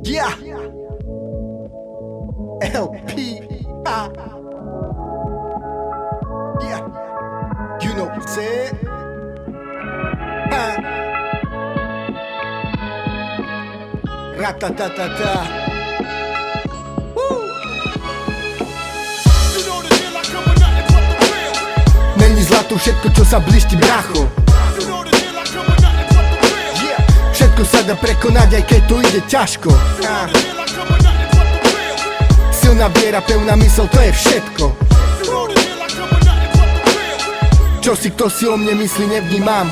Yeah. LP. Yeah. You know what I'm saying? Ratatatata. Není zlato všetko, čo sa blíšti, bracho. Všetko sa dá prekonať, aj keď to ide ťažko. Silná viera, pevná mysl, to je všetko. Čo si kto si o mne myslí, nevnímam.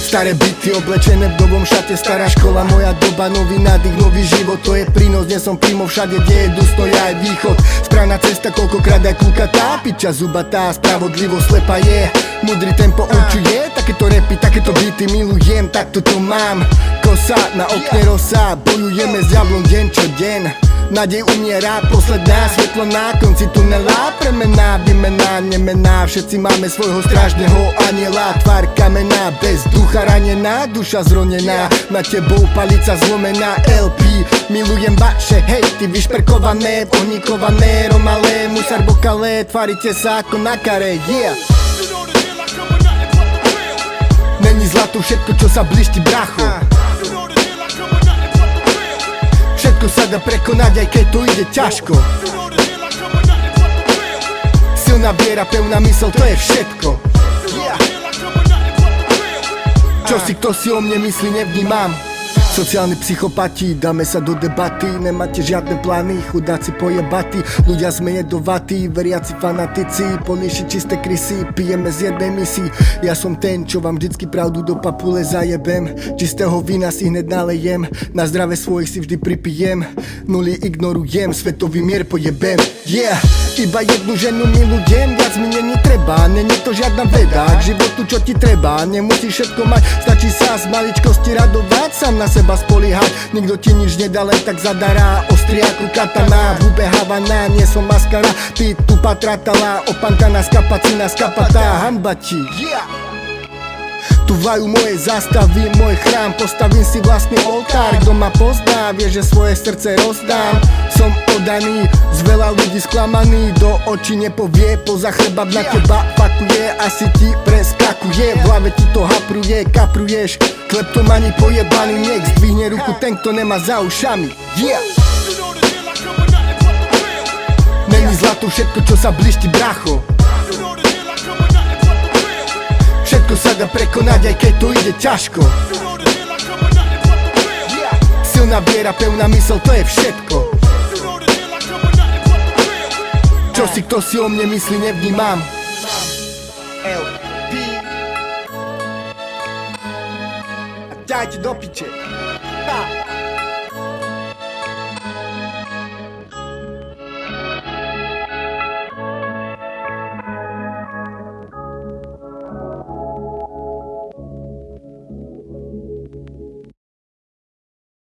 Staré byty oblečené v novom šate, stará škola, moja doba, nový nádych, nový život. To je prínos, dnes som príjmo všade, kde je dusno, ja je východ. Správna cesta, koľkokrát aj kúkatá, piča zubatá, spravodlivo slepa je. Mudrý tempo určuje, takéto repy, takéto byty milujem, takto to mám. Kosa, na okne rosa, bojujeme s diablom deň čo deň. Nádej umiera, posledná svetlo na konci tunela. Premená, vymená, nemená, všetci máme svojho strážneho aniela. Tvár kamená, bez ducha ranená, duša zronená, na tebou palica zlomená. LP, milujem vaše hejty, vyšperkované, ohníkované, romalé, musar bokalé, tvárite sa ako na kare, yeah. Není zlato všetko, čo sa blíšti, bracho. Všetko sa dá prekonať, aj keď to ide ťažko. Silná viera, pevná mysl, to je všetko. Čo si kto si o mne myslí, nevnímam. Sociálni psychopati, dáme sa do debaty. Nemáte žiadne plány, chudáci pojebatí. Ľudia sme jedovatí, veriaci fanatici. Políši čisté krysy, pijeme z jednej misy. Ja som ten, čo vám vždycky pravdu do papule zajebem. Čistého vína si hneď nalejem, na zdravé svojich si vždy pripijem. Nuly ignorujem, svetový mier pojebem. Yeah, iba jednu ženu milujem, viac mi není treba. Není to žiadna veda, k životu čo ti treba. Nemusíš všetko mať, stačí sa z maličkosti radovať, sám na seba spoliehať, nikto ti nič nedá, len tak zadará. Ostrý ako katana, v hube Havana, nie som maskara. Ty tu patratala, opankaná z kapacina, skapatá, hamba ti. Tu vajú moje zástavy, môj chrám, postavím si vlastný oltár. Kto ma pozná, vie, že svoje srdce rozdám. Som oddaný, z veľa ľudí sklamaný, do očí nepovie, poza chrbát na teba fakuje, asi ti preskakuje, v hlave ti to hapruje, kapruješ. Kleptomani pojebaný, nech zdvihne ruku ten, kto nemá za ušami. Yeah. Není zlato všetko, čo sa blíšti, bracho. Všetko sa dá prekonať, aj keď to ide ťažko. Silná viera, pevná mysl, to je všetko. Čo si kto si o mne myslí, nevnímam. LP. A dajte do piče.